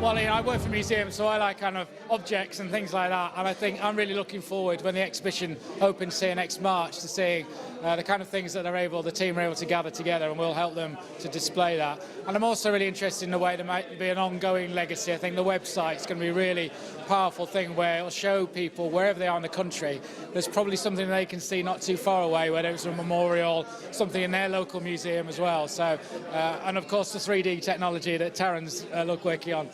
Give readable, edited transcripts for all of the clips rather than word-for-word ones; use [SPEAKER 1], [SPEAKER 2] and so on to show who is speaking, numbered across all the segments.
[SPEAKER 1] Well, I work for museums, so I like kind of objects and things like that. And I think I'm really looking forward when the exhibition opens, say, next March, to seeing the kind of things that the team are able to gather together, and we'll help them to display that. And I'm also really interested in the way there might be an ongoing legacy. I think the website's going to be a really powerful thing where it'll show people wherever they are in the country, there's probably something they can see not too far away, whether it's a memorial, something in their local museum as well. So, and of course the 3D technology that Taryn's working on.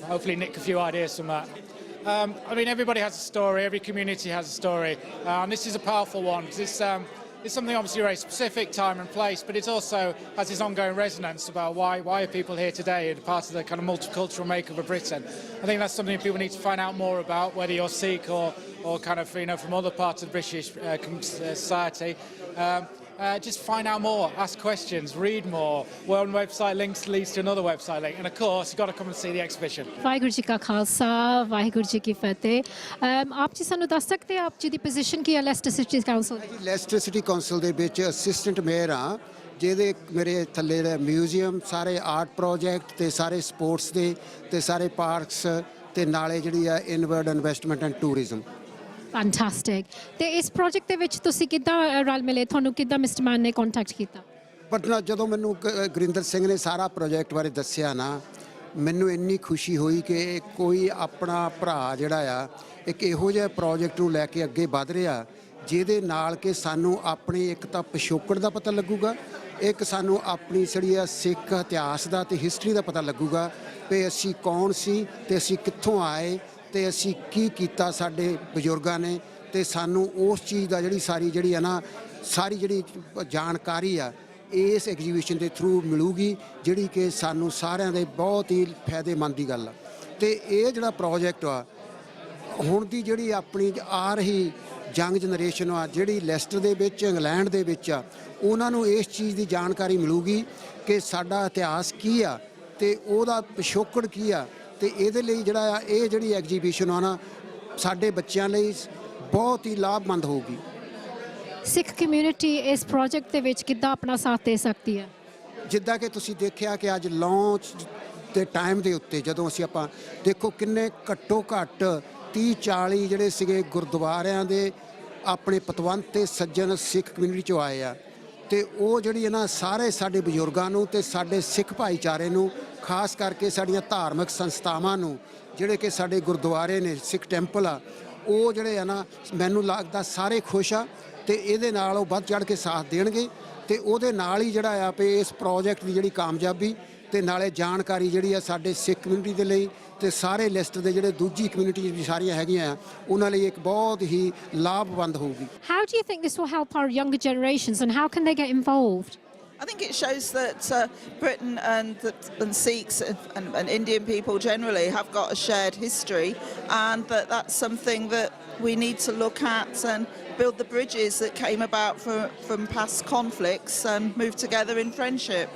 [SPEAKER 1] Hopefully nick a few ideas from that. I mean, everybody has a story, every community has a story, and this is a powerful one because it's something obviously very specific, time and place, but it also has this ongoing resonance about why are people here today and part of the kind of multicultural makeup of Britain. I think that's something people need to find out more about, whether you're Sikh or kind of, from other parts of British society. Just find out more, ask questions, read more. One website leads to another website link. And of course, you've got to come and see the exhibition.
[SPEAKER 2] Waheguru ji ਕਾ ਖਾਲਸਾ ਵਾਹਿਗੁਰੂ ਜੀ ਕੀ ਫਤਿਹ ਆਪ ਜੀ ਸਾਨੂੰ ਦੱਸ ਸਕਦੇ ਆਪ ਜੀ ਦੀ position ਕੀ ਹੈ Leicester city council ਦੀ
[SPEAKER 3] Leicester city council ਦੇ ਵਿੱਚ ਅਸਿਸਟੈਂਟ ਮੇਅਰ ਹਾਂ ਜਿਹਦੇ ਮੇਰੇ ਥੱਲੇ ਮਿਊਜ਼ੀਅਮ ਸਾਰੇ ਆਰਟ ਪ੍ਰੋਜੈਕਟ ਤੇ ਸਾਰੇ ਸਪੋਰਟਸ ਦੇ ਤੇ ਸਾਰੇ ਪਾਰਕਸ ਤੇ ਨਾਲੇ ਜਿਹੜੀ ਆ inward investment and tourism
[SPEAKER 2] fantastic ਤੇ ਇਸ ਪ੍ਰੋਜੈਕਟ ਦੇ ਵਿੱਚ ਤੁਸੀਂ ਕਿੱਦਾਂ ਰਲ ਮਿਲੇ ਤੁਹਾਨੂੰ ਕਿੱਦਾਂ ਮਿਸਟਰ ਮਾਨ ਨੇ ਕੰਟੈਕਟ ਕੀਤਾ
[SPEAKER 3] ਬਟ ਜਦੋਂ ਮੈਨੂੰ ਗੁਰਿੰਦਰ ਸਿੰਘ ਨੇ ਸਾਰਾ ਪ੍ਰੋਜੈਕਟ ਬਾਰੇ ਦੱਸਿਆ ਨਾ ਮੈਨੂੰ ਇੰਨੀ ਖੁਸ਼ੀ ਹੋਈ ਕਿ ਕੋਈ ਆਪਣਾ ਭਰਾ ਜਿਹੜਾ ਆ ਇੱਕ ਇਹੋ ਜਿਹਾ ਪ੍ਰੋਜੈਕਟ ਨੂੰ ਲੈ ਕੇ ਅੱਗੇ ਵਧ ਰਿਹਾ ਜਿਹਦੇ ਨਾਲ ਕਿ ਸਾਨੂੰ ਆਪਣੀ ਇੱਕ ਤਾਂ ਪਿਛੋਕੜ ਦਾ ਪਤਾ ਲੱਗੂਗਾ ਇੱਕ ਸਾਨੂੰ ਆਪਣੀ ਜਿਹੜੀ ਆ ਸਿੱਖ ਇਤਿਹਾਸ ਦਾ ਤੇ ਹਿਸਟਰੀ ਦਾ ਪਤਾ ਲੱਗੂਗਾ ਵੀ ਅਸੀਂ ਕੌਣ ਸੀ ਤੇ ਅਸੀਂ ਕਿੱਥੋਂ ਆਏ ਤੇ ਅਸੀਂ ਕੀ ਕੀਤਾ ਸਾਡੇ ਬਜ਼ੁਰਗਾਂ ਨੇ ਤੇ ਸਾਨੂੰ ਉਸ ਚੀਜ਼ ਦਾ ਸਾਰੀ ਜਿਹੜੀ ਜਾਣਕਾਰੀ ਆ ਇਸ ਐਗਜ਼ੀਬਿਸ਼ਨ ਦੇ ਥਰੂ ਮਿਲੂਗੀ ਜਿਹੜੀ ਕਿ ਸਾਨੂੰ ਸਾਰਿਆਂ ਦੇ ਬਹੁਤ ਹੀ ਫਾਇਦੇਮੰਦ ਦੀ ਗੱਲ ਆ ਤੇ ਇਹ ਜਿਹੜਾ ਪ੍ਰੋਜੈਕਟ ਆ ਹੁਣ ਦੀ ਜਿਹੜੀ ਆਪਣੀ ਆ ਰਹੀ ਯੰਗ ਜਨਰੇਸ਼ਨ ਆ ਜਿਹੜੀ ਲੈਸਟਰ ਦੇ ਵਿੱਚ ਇੰਗਲੈਂਡ ਦੇ ਵਿੱਚ ਆ ਉਹਨਾਂ ਨੂੰ ਇਸ ਚੀਜ਼ ਦੀ ਜਾਣਕਾਰੀ ਮਿਲੂਗੀ ਕਿ ਸਾਡਾ ਇਤਿਹਾਸ ਕੀ ਆ ਤੇ ਉਹਦਾ ਪਿਛੋਕੜ ਕੀ ਆ ਤੇ ਇਹਦੇ ਲਈ ਇਹ ਜਿਹੜੀ ਐਗਜ਼ੀਬਿਸ਼ਨ ਆ ਨਾ ਸਾਡੇ ਬੱਚਿਆਂ ਲਈ ਬਹੁਤ ਹੀ ਲਾਭਵੰਦ ਹੋਊਗੀ
[SPEAKER 2] ਸਿੱਖ ਕਮਿਊਨਿਟੀ ਇਸ ਪ੍ਰੋਜੈਕਟ ਦੇ ਵਿੱਚ ਕਿੱਦਾਂ ਆਪਣਾ ਸਾਥ ਦੇ ਸਕਦੀ ਹੈ
[SPEAKER 3] ਜਿੱਦਾਂ ਕਿ ਤੁਸੀਂ ਦੇਖਿਆ ਕਿ ਅੱਜ ਲਾਂਚ ਦੇ ਟਾਈਮ ਦੇ ਉੱਤੇ ਜਦੋਂ ਅਸੀਂ ਆਪਾਂ ਦੇਖੋ ਕਿੰਨੇ ਘੱਟੋ ਘੱਟ 30-40 ਜਿਹੜੇ ਸੀਗੇ ਗੁਰਦੁਆਰਿਆਂ ਦੇ ਆਪਣੇ ਪਤਵੰਤ ਤੇ ਸੱਜਣ ਸਿੱਖ ਕਮਿਊਨਿਟੀ 'ਚੋਂ ਆਏ ਆ ਤੇ ਉਹ ਜਿਹੜੀ ਹੈ ਨਾ ਸਾਰੇ ਸਾਡੇ ਬਜ਼ੁਰਗਾਂ ਨੂੰ ਤੇ ਸਾਡੇ ਸਿੱਖ ਭਾਈਚਾਰੇ ਨੂੰ ਖਾਸ ਕਰਕੇ ਸਾਡੀਆਂ ਧਾਰਮਿਕ ਸੰਸਥਾਵਾਂ ਨੂੰ ਜਿਹੜੇ ਕਿ ਸਾਡੇ ਗੁਰਦੁਆਰੇ ਨੇ ਸਿੱਖ ਟੈਂਪਲ ਆ ਉਹ ਜਿਹੜੇ ਆ ਨਾ ਮੈਨੂੰ ਲੱਗਦਾ ਸਾਰੇ ਖੁਸ਼ ਆ ਤੇ ਇਹਦੇ ਨਾਲ ਉਹ ਵੱਧ ਚੜ੍ਹ ਕੇ ਸਾਥ ਦੇਣਗੇ ਤੇ ਉਹਦੇ ਨਾਲ ਹੀ ਜਿਹੜਾ ਆ ਵੀ ਇਸ ਪ੍ਰੋਜੈਕਟ ਦੀ ਜਿਹੜੀ ਕਾਮਯਾਬੀ ਤੇ ਨਾਲੇ ਜਾਣਕਾਰੀ ਜਿਹੜੀ ਆ ਸਾਡੇ ਸਿੱਖ ਕਮਿਊਨਿਟੀ ਦੇ ਲਈ ਤੇ ਸਾਰੇ ਲੈਸਟਰ ਦੇ ਜਿਹੜੇ ਦੂਜੀ ਕਮਿਊਨਿਟੀ ਵੀ ਸਾਰੀਆਂ ਹੈਗੀਆਂ ਉਹਨਾਂ ਲਈ ਇੱਕ ਬਹੁਤ ਹੀ ਲਾਭਵੰਦ ਹੋਊਗੀ
[SPEAKER 2] How do you think this will help our younger generations and how can they get involved?
[SPEAKER 4] I think it shows that Britain and Sikhs and Indian people generally have got a shared history and that's something that we need to look at and build the bridges that came about from past conflicts and move together in friendship.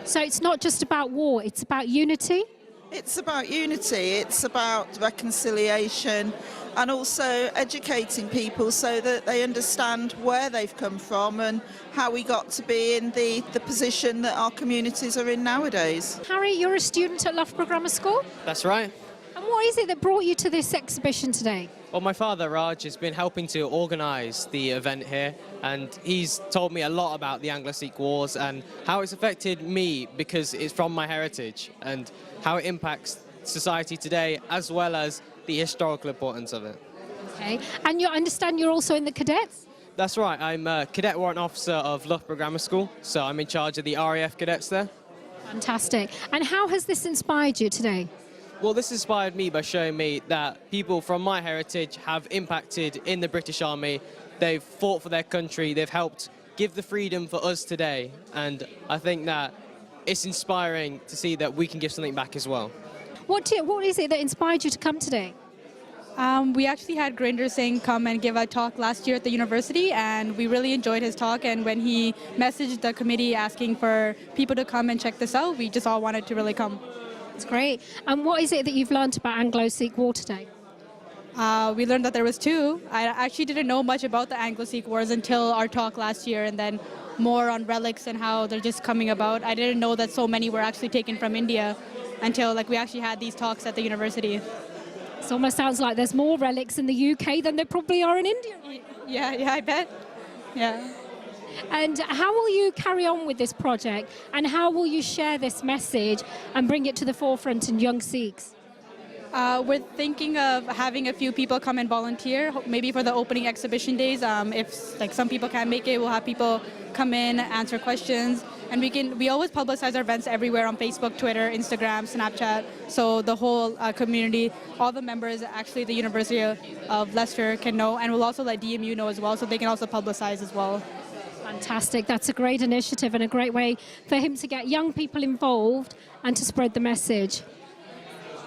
[SPEAKER 2] So it's not just about war, it's about unity?
[SPEAKER 4] It's about unity, it's about reconciliation and also educating people so that they understand where they've come from and how we got to be in the position that our communities are in nowadays.
[SPEAKER 2] Harry, you're a student at Loughborough Grammar School?
[SPEAKER 5] That's right.
[SPEAKER 2] And what is it that brought you to this exhibition today?
[SPEAKER 5] Well, my father, Raj, has been helping to organise the event here and he's told me a lot about the Anglo Sikh Wars and how it's affected me because it's from my heritage and how it impacts society today as well as the historical importance of it.
[SPEAKER 2] Okay, and I understand you're also in the cadets?
[SPEAKER 5] That's right, I'm a cadet warrant officer of Loughborough Grammar School, so I'm in charge of the RAF cadets there.
[SPEAKER 2] Fantastic. And how has this inspired you today?
[SPEAKER 5] Well, this inspired me by showing me that people from my heritage have impacted in the British Army. They've fought for their country. They've helped give the freedom for us today. And I think that it's inspiring to see that we can give something back as well.
[SPEAKER 2] What is it that inspired you to come today?
[SPEAKER 6] We actually had Grinder Singh come and give a talk last year at the university and we really enjoyed his talk and when he messaged the committee asking for people to come and check this out, we just all wanted to really come.
[SPEAKER 2] That's great. And what is it that you've learnt about Anglo Sikh War today?
[SPEAKER 6] We learned that there was two. I actually didn't know much about the Anglo Sikh Wars until our talk last year and then more on relics and how they're just coming about. I didn't know that so many were actually taken from India until like we actually had these talks at the university.
[SPEAKER 2] It almost sounds like there's more relics in the UK than there probably are in India.
[SPEAKER 6] Yeah, I bet. Yeah.
[SPEAKER 2] And how will you carry on with this project, and how will you share this message and bring it to the forefront in young Sikhs?
[SPEAKER 6] We're thinking of having a few people come and volunteer, maybe for the opening exhibition days. If like some people can't make it, we'll have people come in, answer questions, and we always publicize our events everywhere on Facebook, Twitter, Instagram, Snapchat. So the whole community, all the members, actually the University of Leicester can know, and we'll also let DMU know as well, so they can also publicize as well.
[SPEAKER 2] Fantastic. That's a great initiative and a great way for him to get young people involved and to spread the message.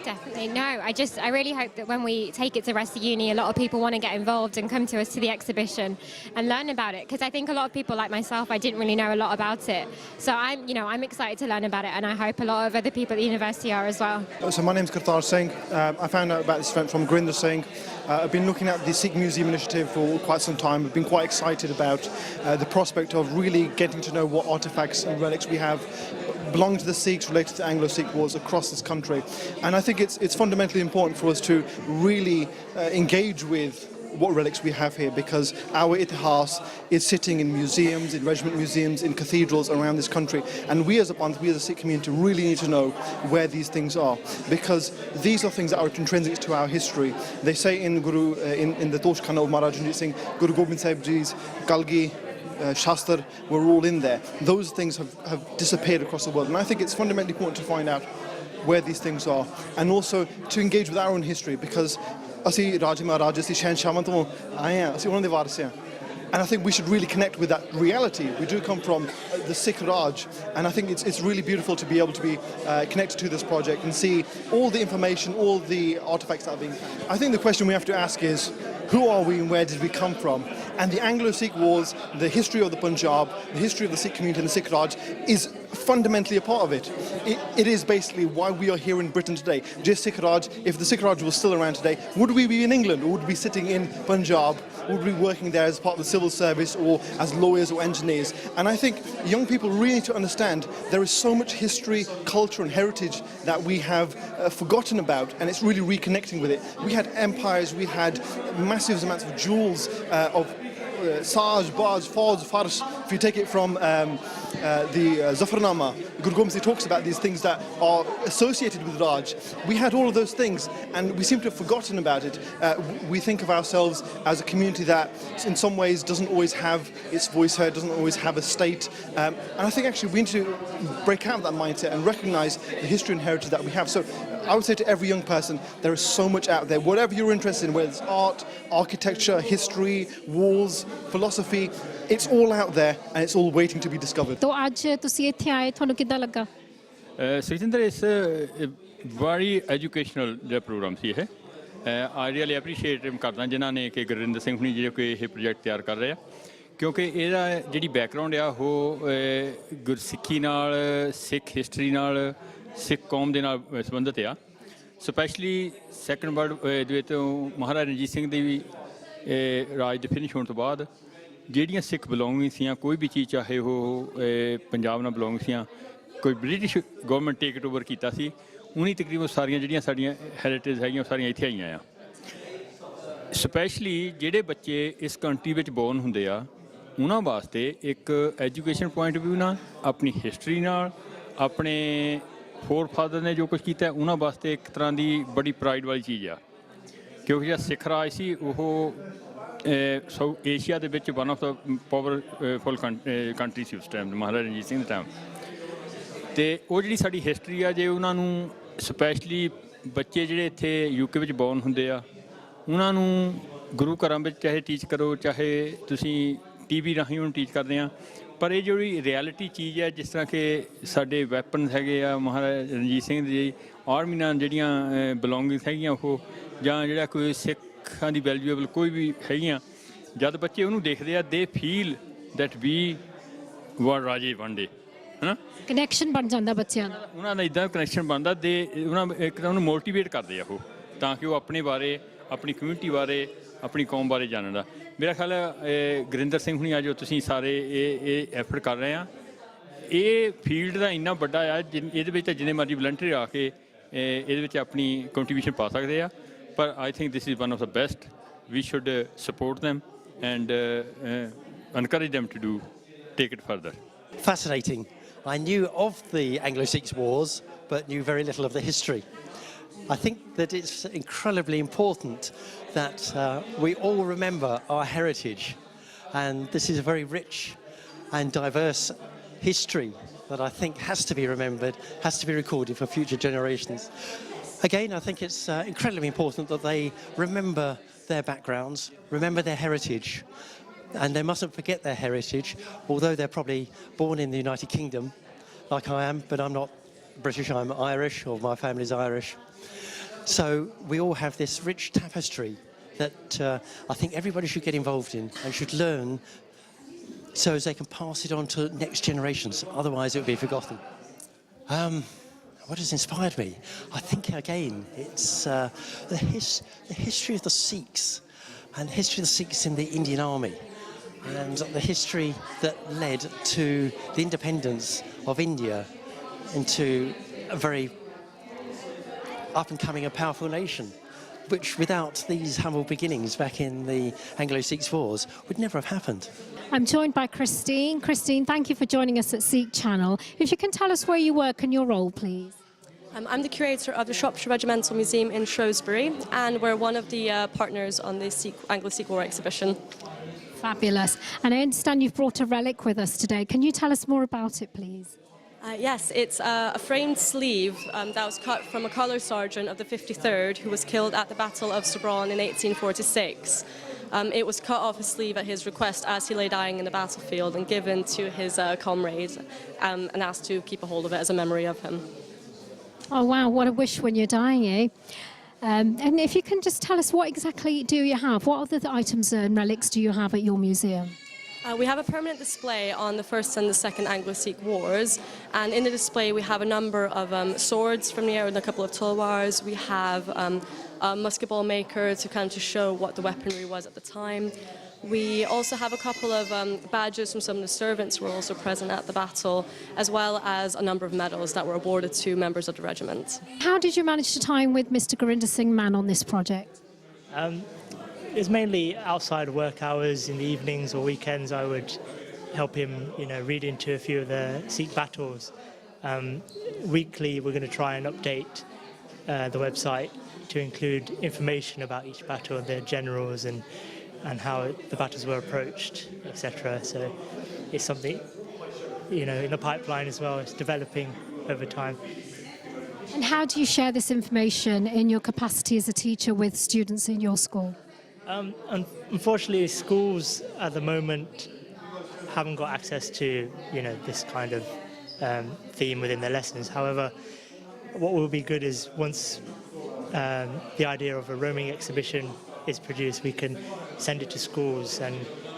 [SPEAKER 7] Definitely. No, I really hope that when we take it to Leicester Uni, a lot of people want to get involved and come to us to the exhibition and learn about it. Because I think a lot of people like myself, I didn't really know a lot about it. So I'm excited to learn about it, and I hope a lot of other people at the university are as well.
[SPEAKER 8] So my name's Kartar Singh. I found out about this event from Gurinder Singh. I've been looking at the Sikh Museum initiative for quite some time. I've been quite excited about the prospect of really getting to know what artifacts and relics we have belonging to the Sikhs related to Anglo Sikh wars across this country. And I think it's fundamentally important for us to really engage with what relics we have here, because our itihas is sitting in museums, in regiment museums, in cathedrals around this country, and we as a Panth, we as a Sikh community really need to know where these things are, because these are things that are intrinsic to our history. They say in in the Tosh Khana of Maharaj Ranjit Singh, Guru Gobind Sahib Ji's Kalgi, Shastar were all in there. Those things have disappeared across the world, and I think it's fundamentally important to find out where these things are, and also to engage with our own history, because ਅਸੀਂ ਰਾਜੇ ਮਹਾਰਾਜੇ ਸੀ ਸ਼ਹਿਨਸ਼ਾਹਾਂ ਤੋਂ ਆਏ ਹਾਂ, ਅਸੀਂ ਉਹਨਾਂ ਦੇ ਵਾਰਿਸ ਹਾਂ. And I think we should really connect with that reality. We do come from the Sikh Raj, and I think it's really beautiful to be able to be connected to this project and see all the information, all the artifacts that are being found. I think the question we have to ask is, who are we and where did we come from? And the Anglo-Sikh Wars, the history of the Punjab, the history of the Sikh community and the Sikh Raj is fundamentally a part of it. It is basically why we are here in Britain today. Just Sikh Raj, if the Sikh Raj was still around today, would we be in England, or would we be sitting in Punjab? Would we be working there as part of the civil service or as lawyers or engineers? And I think young people really need to understand there is so much history, culture and heritage that we have forgotten about, and it's really reconnecting with it. We had empires, we had massive amounts of jewels, of Saj, Baj, Fars, Fars. If you take it from the Zafarnama, Guru Gobind Singh talks about these things that are associated with Raj. We had all of those things, and we seem to have forgotten about it. We think of ourselves as a community that in some ways doesn't always have its voice heard, doesn't always have a state. And I think actually we need to break out of that mindset and recognize the history and heritage that we have. So I would say to every young person, there is so much out there. Whatever you're interested in, whether it's art, architecture, history, wars, philosophy, it's all out there and it's all waiting to be discovered.
[SPEAKER 2] तो आज ਤੁਸੀਂ ਇੱਥੇ ਆਏ, ਤੁਹਾਨੂੰ ਕਿੱਦਾਂ ਲੱਗਾ?
[SPEAKER 9] Sukhjinder, it's a very educational program ਸੀ ਇਹ. I really appreciate ਕਰਦਾ ਜਿਨ੍ਹਾਂ ਨੇ ਕਿ ਗੁਰਿੰਦਰ ਸਿੰਘ ਹੁਣੀ ਜਿਹੜੇ ਕਿ ਇਹ ਪ੍ਰੋਜੈਕਟ ਤਿਆਰ ਕਰ ਰਹੇ ਆ, ਕਿਉਂਕਿ ਇਹਦਾ ਜਿਹੜੀ ਬੈਕਗਰਾਉਂਡ ਆ ਉਹ ਗੁਰਸਿੱਖੀ ਨਾਲ, ਸਿੱਖ ਹਿਸਟਰੀ ਨਾਲ, ਸਿੱਖ ਕੌਮ ਦੇ ਨਾਲ ਸੰਬੰਧਿਤ ਆ. ਸਪੈਸ਼ਲੀ ਸੈਕੰਡ ਵਰਲਡ ਦੇ ਵਿੱਚ ਮਹਾਰਾਜਾ ਰਣਜੀਤ ਸਿੰਘ ਦੇ ਵੀ ਰਾਜ ਦੇ ਫਿਨਿਸ਼ ਹੋਣ ਤੋਂ ਬਾਅਦ ਜਿਹੜੀਆਂ ਸਿੱਖ ਬਿਲੋਂਗਿੰਗ ਸੀਆਂ, ਕੋਈ ਵੀ ਚੀਜ਼ ਚਾਹੇ ਉਹ ਪੰਜਾਬ ਨਾਲ ਬਿਲੋਂਗ ਸੀਆਂ, ਕੋਈ British government take it over ਕੀਤਾ ਸੀ, ਉਹਨੀ ਤਕਰੀਬਨ ਸਾਰੀਆਂ ਜਿਹੜੀਆਂ ਸਾਡੀਆਂ ਹੈਰੀਟੇਜ ਹੈਗੀਆਂ ਉਹ ਸਾਰੀਆਂ ਇੱਥੇ ਆਈਆਂ ਆ. ਸਪੈਸ਼ਲੀ ਜਿਹੜੇ ਬੱਚੇ ਇਸ ਕੰਟਰੀ ਵਿੱਚ ਬੋਰਨ ਹੁੰਦੇ ਆ, ਉਹਨਾਂ ਵਾਸਤੇ ਇੱਕ ਐਜੂਕੇਸ਼ਨ ਪੁਆਇੰਟ ਵਿਊ ਨਾਲ, ਆਪਣੀ ਹਿਸਟਰੀ ਨਾਲ, ਆਪਣੇ ਫੋਰ ਫਾਦਰ ਨੇ ਜੋ ਕੁਛ ਕੀਤਾ ਉਹਨਾਂ ਵਾਸਤੇ ਇੱਕ ਤਰ੍ਹਾਂ ਦੀ ਬੜੀ ਪ੍ਰਾਈਡ ਵਾਲੀ ਚੀਜ਼ ਆ. ਕਿਉਂਕਿ ਜਿਹੜਾ ਸਿੱਖ ਰਾਜ ਸੀ ਉਹ ਸਾਊਥ ਏਸ਼ੀਆ ਦੇ ਵਿੱਚ ਵਨ ਆਫ ਦਾ ਪਾਵਰਫੁਲ ਕੰਟਰੀ ਸੀ ਉਸ ਟਾਈਮ, ਮਹਾਰਾਜਾ ਰਣਜੀਤ ਸਿੰਘ ਦੇ ਟਾਈਮ. ਅਤੇ ਉਹ ਜਿਹੜੀ ਸਾਡੀ ਹਿਸਟਰੀ ਆ, ਜੇ ਉਹਨਾਂ ਨੂੰ ਸਪੈਸ਼ਲੀ ਬੱਚੇ ਜਿਹੜੇ ਇੱਥੇ ਯੂਕੇ ਵਿੱਚ ਬੋਰਨ ਹੁੰਦੇ ਆ, ਉਹਨਾਂ ਨੂੰ ਗੁਰੂ ਘਰਾਂ ਵਿੱਚ ਚਾਹੇ ਟੀਚ ਕਰੋ, ਚਾਹੇ ਤੁਸੀਂ TV ਰਾਹੀਂ ਉਹਨੂੰ ਟੀਚ ਕਰਦੇ ਆ, ਪਰ ਇਹ ਜਿਹੜੀ ਰਿਐਲਿਟੀ ਚੀਜ਼ ਹੈ, ਜਿਸ ਤਰ੍ਹਾਂ ਕਿ ਸਾਡੇ ਵੈਪਨਸ ਹੈਗੇ ਆ ਮਹਾਰਾਜਾ ਰਣਜੀਤ ਸਿੰਘ ਦੀ ਆਰਮੀ ਨਾਲ ਜਿਹੜੀਆਂ ਬਿਲੋਂਗਿੰਗਸ ਹੈਗੀਆਂ, ਉਹ ਜਾਂ ਜਿਹੜਾ ਕੋਈ ਸਿੱਖਾਂ ਦੀ ਵੈਲਿਊਏਬਲ ਕੋਈ ਵੀ ਹੈਗੀਆਂ, ਜਦ ਬੱਚੇ ਉਹਨੂੰ ਦੇਖਦੇ ਆ, ਦੇ ਫੀਲ ਦੈਟ ਵੀ ਵਰ ਰਾਜੇ ਵਨ ਡੇ, ਹੈ ਨਾ,
[SPEAKER 2] ਕਨੈਕਸ਼ਨ ਬਣ ਜਾਂਦਾ ਬੱਚਿਆਂ ਦਾ,
[SPEAKER 9] ਉਹਨਾਂ ਦਾ ਇੱਦਾਂ ਕਨੈਕਸ਼ਨ ਬਣਦਾ, ਦੇ ਉਹਨਾਂ ਇੱਕ ਤਾਂ ਉਹਨੂੰ ਮੋਟੀਵੇਟ ਕਰਦੇ ਆ ਉਹ, ਤਾਂ ਕਿ ਉਹ ਆਪਣੇ ਬਾਰੇ, ਆਪਣੀ ਕਮਿਊਨਿਟੀ ਬਾਰੇ, ਆਪਣੀ ਕੌਮ ਬਾਰੇ ਜਾਣਨ ਦਾ. ਮੇਰਾ ਖਿਆਲ ਹੈ ਗੁਰਿੰਦਰ ਸਿੰਘ ਹੁਣੀ ਆ ਜੋ ਤੁਸੀਂ ਸਾਰੇ ਇਹ ਐਫਰਟ ਕਰ ਰਹੇ ਆ, ਇਹ ਫੀਲਡ ਦਾ ਇੰਨਾ ਵੱਡਾ ਆ ਇਹਦੇ ਵਿੱਚ ਜਿੰਨੇ ਮਰਜ਼ੀ ਵਲੰਟੀਅਰ ਆ ਕੇ ਇਹਦੇ ਵਿੱਚ ਆਪਣੀ ਕੰਟਰੀਬਿਊਸ਼ਨ ਪਾ ਸਕਦੇ ਆ ਪਰ I think this is one of the best we should support them and encourage them to take it further.
[SPEAKER 10] Fascinating. I knew of the Anglo Sikh wars but knew very little of the history. I think that it's incredibly important that we all remember our heritage, and this is a very rich and diverse history that I think has to be remembered, has to be recorded for future generations. Again, I think it's incredibly important that they remember their backgrounds, remember their heritage, and they mustn't forget their heritage, although they're probably born in the United Kingdom, like I am, but I'm not British, I'm Irish, or my family's Irish. So we all have this rich tapestry that I think everybody should get involved in and should learn so as they can pass it on to next generations, otherwise it will be forgotten. What has inspired me? I think, again, it's the history of the Sikhs and the history of the Sikhs in the Indian Army and the history that led to the independence of India into a very up-and-coming and powerful nation, which without these humble beginnings back in the Anglo Sikh wars would never have happened.
[SPEAKER 2] I'm joined by Christine. Christine, thank you for joining us at Sikh Channel. If you can tell us where you work and your role, please.
[SPEAKER 11] I'm the curator of the Shropshire Regimental Museum in Shrewsbury, and we're one of the partners on the Anglo Sikh War exhibition.
[SPEAKER 2] Fabulous. And I understand you've brought a relic with us today. Can you tell us more about it, please?
[SPEAKER 11] Yes, it's a framed sleeve that was cut from a colour sergeant of the 53rd who was killed at the Battle of Sobran in 1846. It was cut off his sleeve at his request as he lay dying in the battlefield and given to his comrades and asked to keep a hold of it as a memory of him.
[SPEAKER 2] Oh, wow, what a wish when you're dying, eh? And if you can just tell us what exactly do you have? What other items and relics do you have at your museum?
[SPEAKER 11] We have a permanent display on the First and the Second Anglo-Sikh Wars, and in the display we have a number of swords from the era and a couple of tulwars. We have a musket ball maker to show what the weaponry was at the time. We also have a couple of badges from some of the servants who were also present at the battle, as well as a number of medals that were awarded to members of the regiment.
[SPEAKER 2] How did you manage to time with Mr. Gurinder Singh Mann on this project?
[SPEAKER 12] It's mainly outside work hours. In the evenings or weekends I would help him, read into a few of the Sikh battles. Weekly we're going to try and update the website to include information about each battle, their generals and how the battles were approached, etc. So it's something, in the pipeline as well. It's developing over time.
[SPEAKER 2] And how do you share this information in your capacity as a teacher with students in your school?
[SPEAKER 12] Unfortunately, schools at the moment haven't got access to, this kind of theme within their lessons. However, what will be good is once the idea of a roaming exhibition is produced, we can send it to schools, and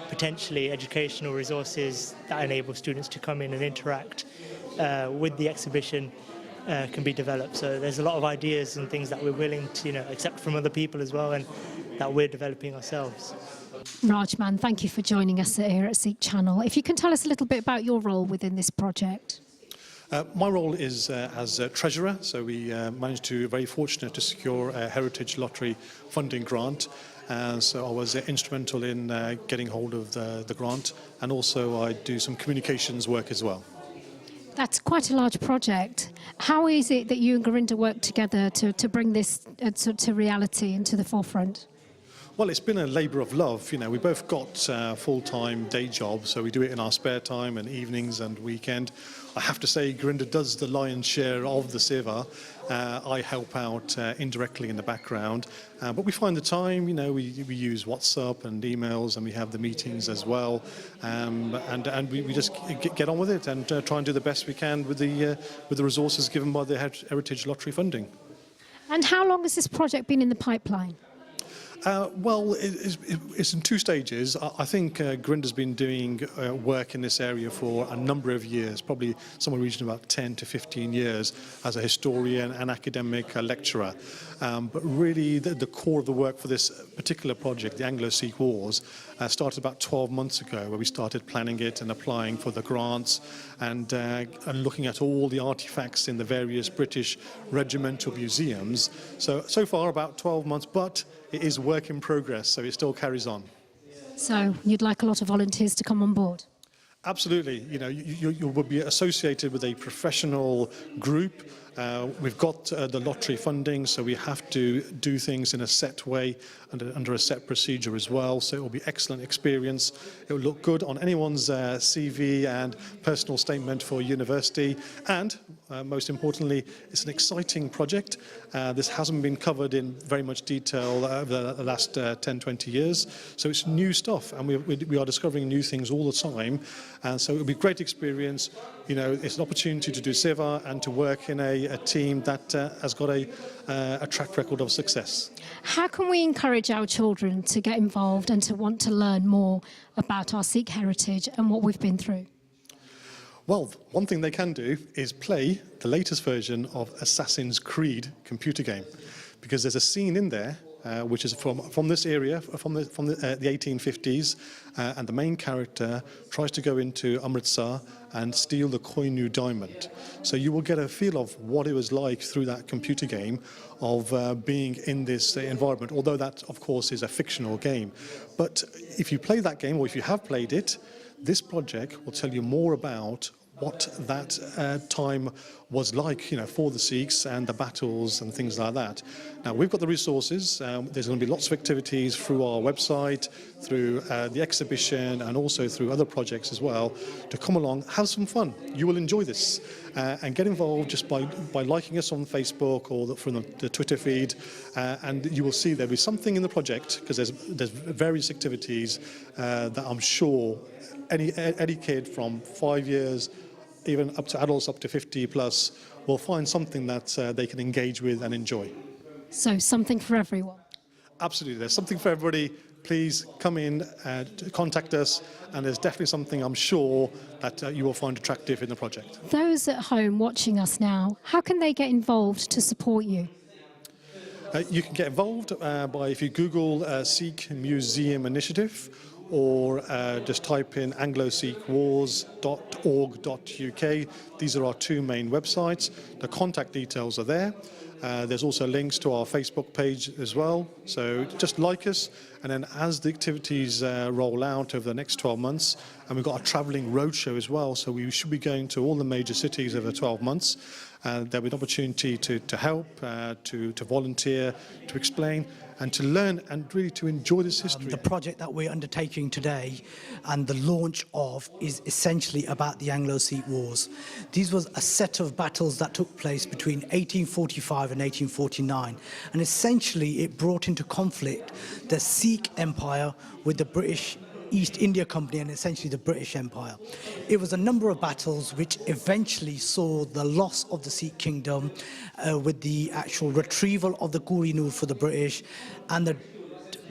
[SPEAKER 12] potentially educational resources that enable students to come in and interact with the exhibition can be developed. So there's a lot of ideas and things that we're willing to accept from other people as well, and that we're developing ourselves.
[SPEAKER 2] Rajman, thank you for joining us here at Sikh Channel. If you can tell us a little bit about your role within this project.
[SPEAKER 13] My role is as treasurer, so we managed to, very fortunate to secure a Heritage Lottery funding grant. So I was instrumental in getting hold of the grant, and also I do some communications work as well.
[SPEAKER 2] That's quite a large project. How is it that you and Gurinder work together to bring this to reality and to the forefront?
[SPEAKER 13] Well, it's been a labour of love. We both got full-time day jobs, so we do it in our spare time and evenings and weekend. I have to say, Gurinder does the lion's share of the seva. I help out indirectly in the background, but we find the time. We use WhatsApp and emails, and we have the meetings as well, and we just get on with it and try and do the best we can with the resources given by the Heritage Lottery funding.
[SPEAKER 2] And how long has this project been in the pipeline?
[SPEAKER 13] Well, it's in two stages. I think Grinda's been doing work in this area for a number of years, probably somewhere in the region of about 10 to 15 years as a historian and academic lecturer. But really the core of the work for this particular project, the Anglo Sikh Wars, started about 12 months ago, where we started planning it and applying for the grants and looking at all the artifacts in the various British regimental museums. So far about 12 months, but it is work in progress, so it still carries on.
[SPEAKER 2] So you'd like a lot of volunteers to come on board?
[SPEAKER 13] Absolutely. You know, you will be associated with a professional group. We've got the lottery funding, so we have to do things in a set way under a set procedure as well. So it will be excellent experience. It will look good on anyone's CV and personal statement for university. And most importantly, it's an exciting project. This hasn't been covered in very much detail over the last 10, 20 years. So it's new stuff, and we are discovering new things all the time. And so it'll be a great experience. You know, it's an opportunity to do seva and to work in a team that has got a track record of success.
[SPEAKER 2] How can we encourage our children to get involved and to want to learn more about our Sikh heritage and what we've been through?
[SPEAKER 13] Well, one thing they can do is play the latest version of Assassin's Creed computer game, because there's a scene in there which is from this area, from the 1850s, and the main character tries to go into Amritsar and steal the Koinu diamond. So you will get a feel of what it was like through that computer game of being in this environment, although that, of course, is a fictional game. But if you play that game, or if you have played it, this project will tell you more about what that time was like, you know, for the Sikhs and the battles and things like that. Now, we've got the resources. There's going to be lots of activities through our website, through the exhibition, and also through other projects as well, to come along, have some fun. You will enjoy this, and get involved just by liking us on Facebook or from the Twitter feed, and you will see there'll be something in the project, because there's various activities that I'm sure any kid from 5 years, even up to adults up to 50 plus, will find something that they can engage with and enjoy.
[SPEAKER 2] So something for everyone.
[SPEAKER 13] Absolutely, there's something for everybody. Please come in and contact us, and there's definitely something I'm sure that you will find attractive in the project.
[SPEAKER 2] Those at home watching us now, how can they get involved to support you?
[SPEAKER 13] You can get involved by, if you Google Sikh Museum Initiative, or just type in anglosikhwars.org.uk. These are our two main websites. The contact details are there. There's also links to our Facebook page as well. So just like us, and then as the activities roll out over the next 12 months, and we've got a travelling roadshow as well, so we should be going to all the major cities over 12 months. There'll be an opportunity to help, to volunteer, to explain, and to learn, and really to enjoy this history.
[SPEAKER 14] The project that we're undertaking today and the launch of is essentially about the Anglo Sikh Wars. These was a set of battles that took place between 1845 and 1849, and essentially it brought into conflict the Sikh Empire with the British East India Company and essentially the British Empire. It was a number of battles which eventually saw the loss of the Sikh kingdom with the actual retrieval of the Kohinoor for the British and the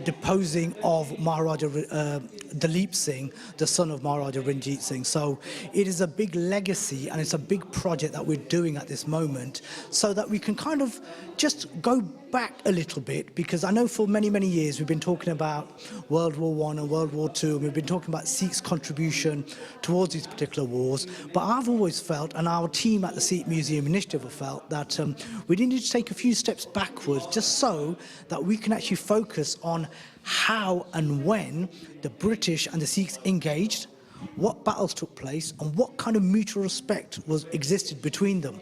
[SPEAKER 14] deposing of Maharaja Dalip Singh, the son of Maharaja Ranjit Singh. So it is a big legacy, and it's a big project that we're doing at this moment, so that we can kind of just go back a little bit, because I know for many, many years we've been talking about World War I and World War II, and we've been talking about Sikhs' contribution towards these particular wars. But I've always felt, and our team at the Sikh Museum Initiative have felt, that we needed to take a few steps backwards, just so that we can actually focus on how and when the British and the Sikhs engaged, what battles took place, and what kind of mutual respect existed between them.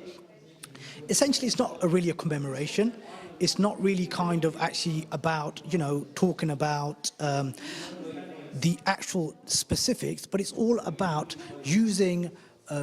[SPEAKER 14] Essentially, it's not really a commemoration. It's not really kind of actually about, you know, talking about the actual specifics, but it's all about using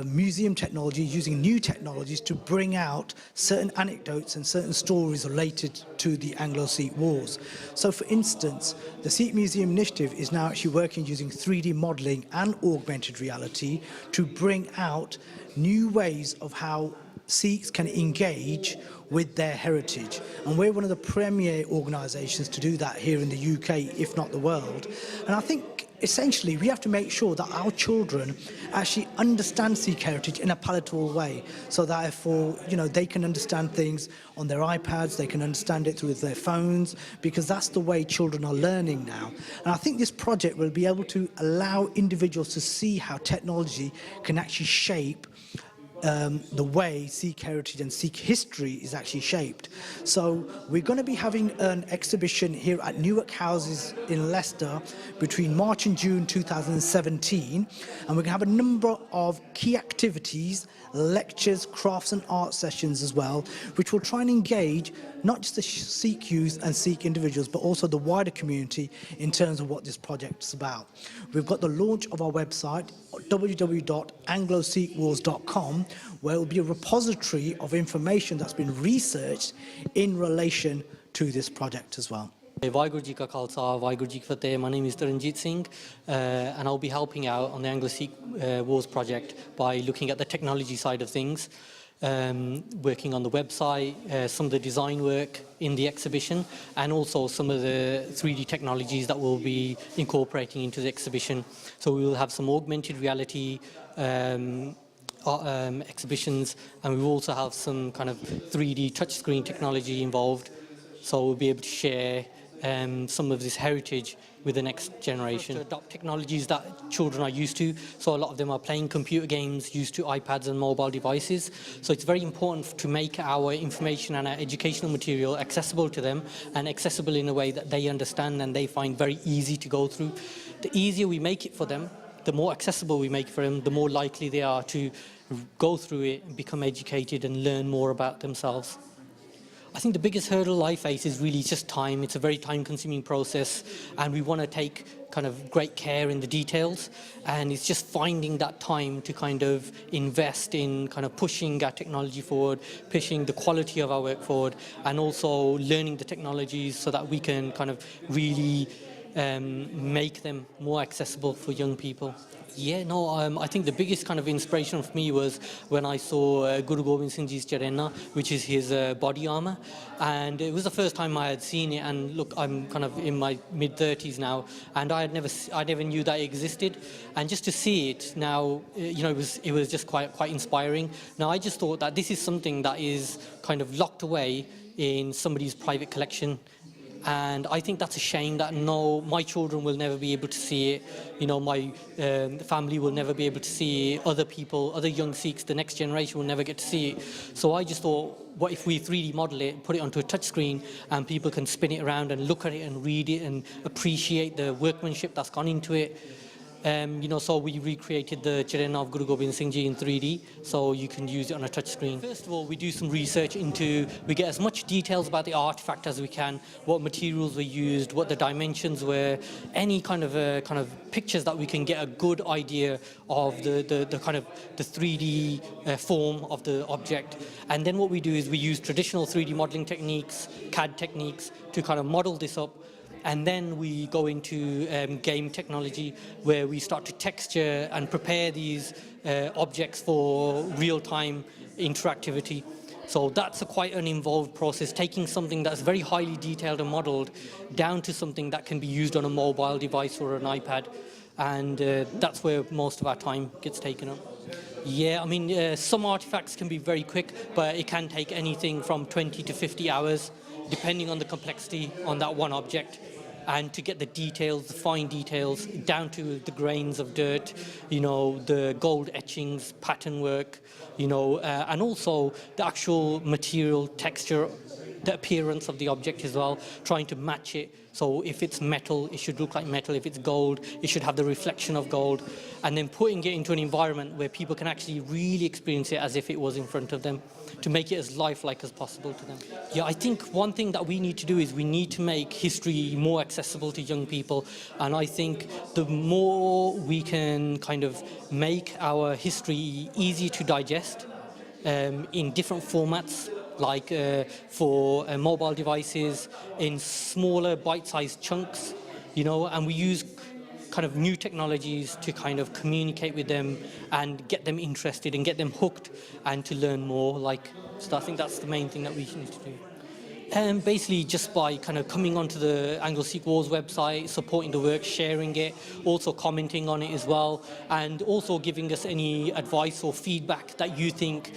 [SPEAKER 14] museum technology, using new technologies to bring out certain anecdotes and certain stories related to the Anglo Sikh Wars. So, for instance, the Sikh Museum Initiative is now actually working using 3D modelling and augmented reality to bring out new ways of how Sikhs can engage with their heritage. And we're one of the premier organisations to do that here in the UK, if not the world. And I think essentially we have to make sure that our children actually understand Sikh heritage in a palatable way, so that therefore, you know, they can understand things on their iPads, they can understand it through their phones, because that's the way children are learning now. And I think this project will be able to allow individuals to see how technology can actually shape the way Sikh heritage and Sikh history is actually shaped. So we're going to be having an exhibition here at Newark Houses in Leicester between March and June 2017, and we're going to have a number of key activities, lectures, crafts and art sessions as well, which will try and engage not just the Sikh youth and Sikh individuals, but also the wider community in terms of what this project is about. We've got the launch of our website, www.anglosikhwars.com, where it will be a repository of information that's been researched in relation to this project as well.
[SPEAKER 15] Vaheguru Ji Ka Khalsa, Vaheguru Ji Ki Fateh. My name is Taranjit Singh, and I'll be helping out on the Anglo Sikh Wars project by looking at the technology side of things, working on the website, some of the design work in the exhibition, and also some of the 3D technologies that we'll be incorporating into the exhibition. So we will have some augmented reality exhibitions, and we will also have some kind of 3D touchscreen technology involved. So we'll be able to share some of this heritage with the next generation. To adopt technologies that children are used to. So a lot of them are playing computer games, used to iPads and mobile devices. So it's very important to make our information and our educational material accessible to them, and accessible in a way that they understand and they find very easy to go through. The easier we make it for them, the more accessible we make it for them, the more likely they are to go through it, become educated and learn more about themselves. I think the biggest hurdle I face is really just time. It's a very time-consuming process, and we want to take kind of great care in the details, and it's just finding that time to kind of invest in kind of pushing our technology forward, pushing the quality of our work forward, and also learning the technologies so that we can kind of really make them more accessible for young people. Yeah, no, I think the biggest kind of inspiration for me was when I saw Guru Gobind Singh Ji's Charena, which is his body armor, and it was the first time I had seen it. And look, I'm kind of in my mid-30s now, and I never knew that it existed. And just to see it now, you know, it was just quite inspiring. Now I just thought that this is something that is kind of locked away in somebody's private collection. And I think that's a shame that my children will never be able to see it. You know, my family will never be able to see it. Other people, other young Sikhs, the next generation will never get to see it. So I just thought, what if we 3D model it, put it onto a touchscreen, and people can spin it around and look at it and read it and appreciate the workmanship that's gone into it. You know, so we recreated the Charena of Guru Gobind Singh Ji in 3D, so you can use it on a touchscreen. First of all, we do some research we get as much details about the artifact as we can, what materials were used, what the dimensions were, any kind of pictures that we can get a good idea of the kind of the 3D form of the object. And then what we do is we use traditional 3D modeling techniques, CAD techniques, to kind of model this up. And then we go into game technology, where we start to texture and prepare these objects for real-time interactivity. So that's quite an involved process, taking something that's very highly detailed and modeled down to something that can be used on a mobile device or an iPad. And that's where most of our time gets taken up. Yeah, I mean, some artifacts can be very quick, but it can take anything from 20 to 50 hours, depending on the complexity on that one object. And to get the details, the fine details, down to the grains of dirt, you know, the gold etchings, pattern work, you know, and also the actual material, texture, the appearance of the object as well, trying to match it. So if it's metal, it should look like metal. If it's gold, it should have the reflection of gold. And then putting it into an environment where people can actually really experience it as if it was in front of them, to make it as lifelike as possible to them. Yeah, I think one thing that we need to do is we need to make history more accessible to young people. And I think the more we can kind of make our history easy to digest in different formats, like for mobile devices, in smaller bite-sized chunks, you know, and we use kind of new technologies to kind of communicate with them and get them interested and get them hooked and to learn more. So I think that's the main thing that we need to do. Basically just by kind of coming onto the Anglo Sikh Wars website, supporting the work, sharing it, also commenting on it as well, and also giving us any advice or feedback that you think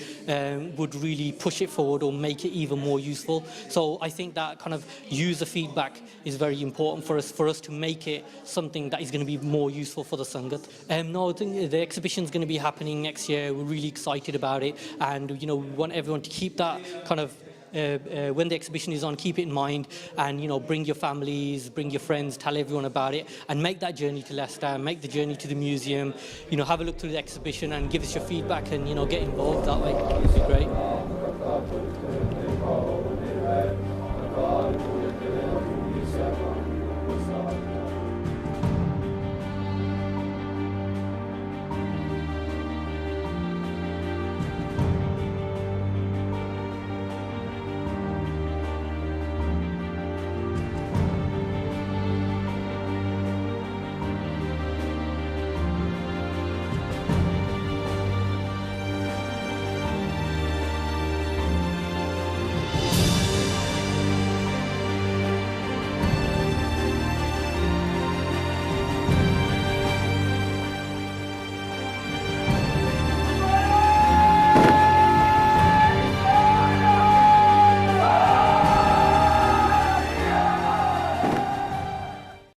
[SPEAKER 15] would really push it forward or make it even more useful. So I think that kind of user feedback is very important for us to make it something that is going to be more useful for the Sangat. No, I think the exhibition is going to be happening next year. We're really excited about it, and we want everyone to keep that kind of when the exhibition is on, keep it in mind, and bring your families, bring your friends, tell everyone about it, and make that journey to Leicester, make the journey to the museum, have a look through the exhibition and give us your feedback and get involved that way. It would be great.